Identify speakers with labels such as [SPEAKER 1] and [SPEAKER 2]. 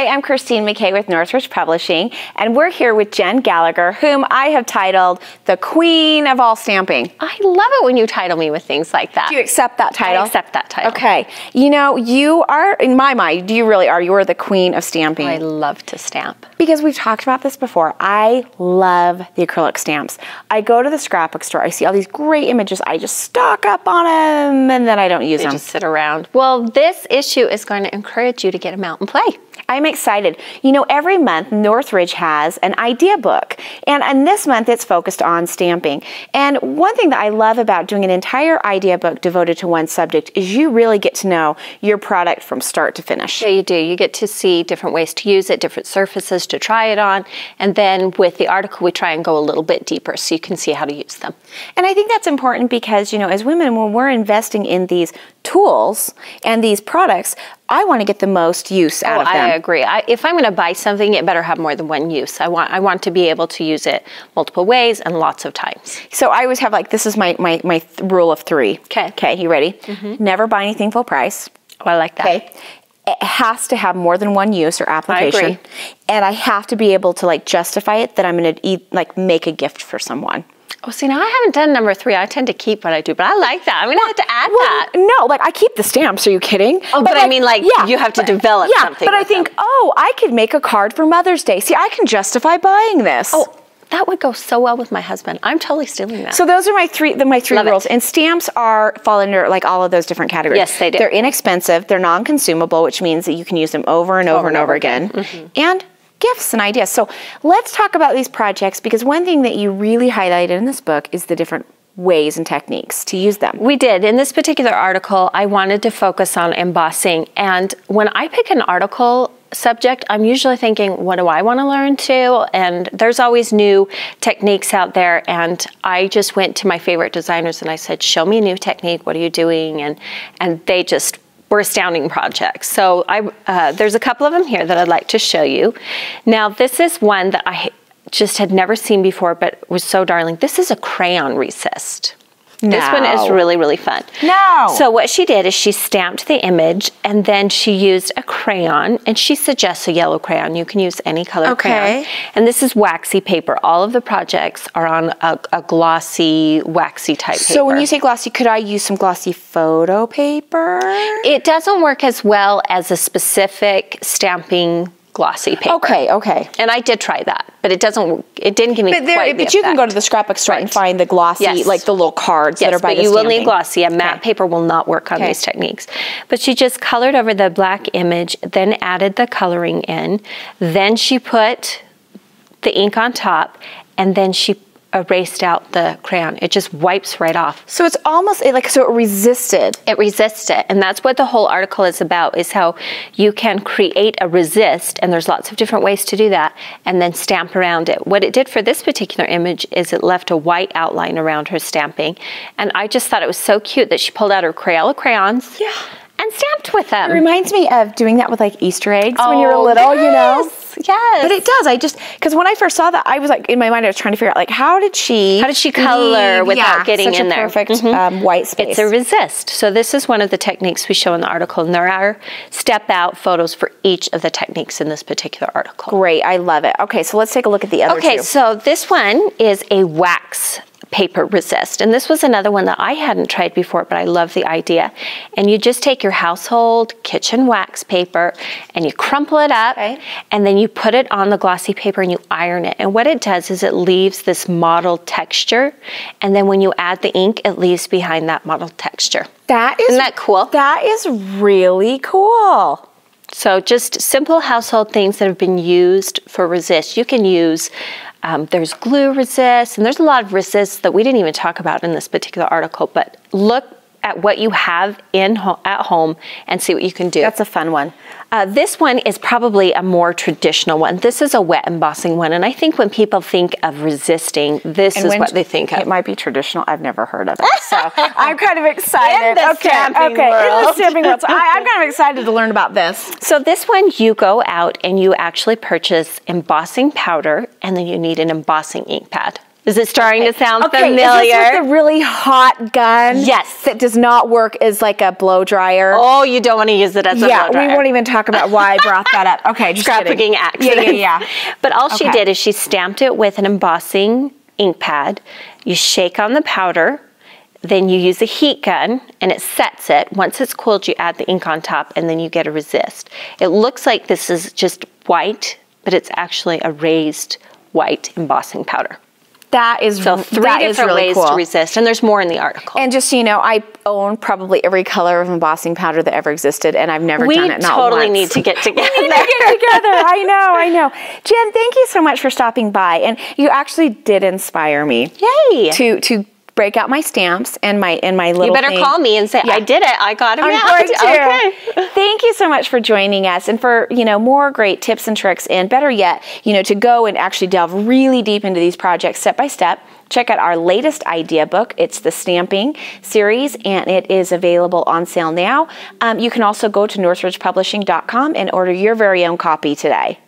[SPEAKER 1] Hi, I'm Christine McKay with Northridge Publishing, and we're here with Jen Gallacher, whom I have titled the Queen of All Stamping.
[SPEAKER 2] I love it when you title me with things like that.
[SPEAKER 1] Do you accept that title?
[SPEAKER 2] I accept that title.
[SPEAKER 1] Okay. You know, you are, in my mind, you really are. You are the Queen of Stamping.
[SPEAKER 2] I love to stamp.
[SPEAKER 1] Because we've talked about this before. I love the acrylic stamps. I go to the scrapbook store, I see all these great images, I just stock up on them, and then I don't use them.
[SPEAKER 2] They just sit around. Well, this issue is going to encourage you to get them out and play.
[SPEAKER 1] I'm excited. You know, every month Northridge has an idea book, and this month it's focused on stamping. And one thing that I love about doing an entire idea book devoted to one subject is you really get to know your product from start to finish.
[SPEAKER 2] Yeah, you do. You get to see different ways to use it, different surfaces to try it on, and then with the article we try and go a little bit deeper so you can see how to use them.
[SPEAKER 1] And I think that's important because, you know, as women, when we're investing in these tools and these products, I want to get the most use out of them.
[SPEAKER 2] I agree. If I'm going to buy something, it better have more than one use. I want to be able to use it multiple ways and lots of times.
[SPEAKER 1] So I always have like, this is my rule of 3.
[SPEAKER 2] Okay.
[SPEAKER 1] Okay, you ready? Mm-hmm. Never buy anything full price.
[SPEAKER 2] Oh, I like that.
[SPEAKER 1] Okay. It has to have more than one use or application.
[SPEAKER 2] I agree.
[SPEAKER 1] And I have to be able to like justify it that I'm going to make a gift for someone.
[SPEAKER 2] Oh, see, now I haven't done number 3. I tend to keep what I do, but I like that. I'm going to have to add that.
[SPEAKER 1] No, like I keep the stamps. Are you kidding?
[SPEAKER 2] Oh, but I mean, like, you have to develop something.
[SPEAKER 1] But I think, oh, I could make a card for Mother's Day. See, I can justify buying this.
[SPEAKER 2] Oh, that would go so well with my husband. I'm totally stealing that.
[SPEAKER 1] So those are my three rules. And stamps fall under like all of those different categories.
[SPEAKER 2] Yes, they do.
[SPEAKER 1] They're inexpensive. They're non-consumable, which means that you can use them over and over again. Mm-hmm. And gifts and ideas. So let's talk about these projects, because one thing that you really highlighted in this book is the different ways and techniques to use them.
[SPEAKER 2] We did. In this particular article, I wanted to focus on embossing. And when I pick an article subject, I'm usually thinking, what do I want to learn too? And there's always new techniques out there. And I just went to my favorite designers and I said, show me a new technique. What are you doing? And they just were astounding projects. So there's a couple of them here that I'd like to show you. Now, this is one that I just had never seen before, but was so darling. This is a crayon resist. No. This one is really, really fun.
[SPEAKER 1] No.
[SPEAKER 2] So what she did is she stamped the image and then she used a crayon, and she suggests a yellow crayon. You can use any color crayon. And this is waxy paper. All of the projects are on a glossy, waxy type paper.
[SPEAKER 1] So when you say glossy, could I use some glossy photo paper?
[SPEAKER 2] It doesn't work as well as a specific stamping glossy paper.
[SPEAKER 1] Okay.
[SPEAKER 2] And I did try that, but it didn't give me quite the effect.
[SPEAKER 1] But you can go to the scrapbook store and find the glossy, like the little cards that are by the stamping.
[SPEAKER 2] Yes, but you will need glossy. A matte paper will not work on these techniques. But she just colored over the black image, then added the coloring in. Then she put the ink on top, and then she erased out the crayon. It just wipes right off.
[SPEAKER 1] So it's almost so it resisted.
[SPEAKER 2] It resisted, and that's what the whole article is about, is how you can create a resist, and there's lots of different ways to do that, and then stamp around it. What it did for this particular image is it left a white outline around her stamping, and I just thought it was so cute that she pulled out her Crayola crayons. Yeah. And stamped with them.
[SPEAKER 1] It reminds me of doing that with like Easter eggs when you were little, you know?
[SPEAKER 2] Yes.
[SPEAKER 1] But it does. because when I first saw that, I was like, in my mind, I was trying to figure out, like, how did she
[SPEAKER 2] color without getting in there?
[SPEAKER 1] Such a perfect white space.
[SPEAKER 2] It's a resist. So this is one of the techniques we show in the article, and there are step-out photos for each of the techniques in this particular article.
[SPEAKER 1] Great. I love it. Okay, so let's take a look at the other two.
[SPEAKER 2] Okay, so this one is a wax paper resist, and this was another one that I hadn't tried before, but I love the idea. And you just take your household kitchen wax paper and you crumple it up, and then you put it on the glossy paper and you iron it. And what it does is it leaves this mottled texture, and then when you add the ink, it leaves behind that mottled texture. Isn't that cool?
[SPEAKER 1] That is really cool.
[SPEAKER 2] So just simple household things that have been used for resist. You can use there's glue resist, and there's a lot of resists that we didn't even talk about in this particular article, but look at what you have at home and see what you can do.
[SPEAKER 1] That's a fun one.
[SPEAKER 2] This one is probably a more traditional one. This is a wet embossing one, and I think when people think of resisting, this is what they think of.
[SPEAKER 1] It might be traditional. I've never heard of it, so I'm kind of excited.
[SPEAKER 2] In the stamping world.
[SPEAKER 1] In the stamping world. So I'm kind of excited to learn about this.
[SPEAKER 2] So this one, you go out and you actually purchase embossing powder, and then you need an embossing ink pad. Is it starting to sound
[SPEAKER 1] familiar?
[SPEAKER 2] familiar?
[SPEAKER 1] Is this with the really hot gun?
[SPEAKER 2] Yes.
[SPEAKER 1] That does not work as like a blow dryer.
[SPEAKER 2] Oh, you don't want to use it as a blow dryer.
[SPEAKER 1] Yeah, we won't even talk about why I brought that up. Okay, just
[SPEAKER 2] Scrapbooking accident.
[SPEAKER 1] Yeah.
[SPEAKER 2] But all she did is she stamped it with an embossing ink pad. You shake on the powder, then you use a heat gun and it sets it. Once it's cooled, you add the ink on top and then you get a resist. It looks like this is just white, but it's actually a raised white embossing powder.
[SPEAKER 1] That is
[SPEAKER 2] so three different
[SPEAKER 1] really
[SPEAKER 2] ways
[SPEAKER 1] cool.
[SPEAKER 2] to resist, and there's more in the article.
[SPEAKER 1] And just so you know, I own probably every color of embossing powder that ever existed, and I've never done it not
[SPEAKER 2] totally
[SPEAKER 1] once.
[SPEAKER 2] need to get together.
[SPEAKER 1] We need to get together. I know. Jen, thank you so much for stopping by, and you actually did inspire me.
[SPEAKER 2] Yay!
[SPEAKER 1] To break out my stamps and my little.
[SPEAKER 2] You better call me and say, I did it. I got them out.
[SPEAKER 1] I'm going to.
[SPEAKER 2] Okay.
[SPEAKER 1] Thank you so much for joining us and for, more great tips and tricks, and better yet, to go and actually delve really deep into these projects step by step. Check out our latest idea book. It's the Stamping series, and it is available on sale now. You can also go to northridgepublishing.com and order your very own copy today.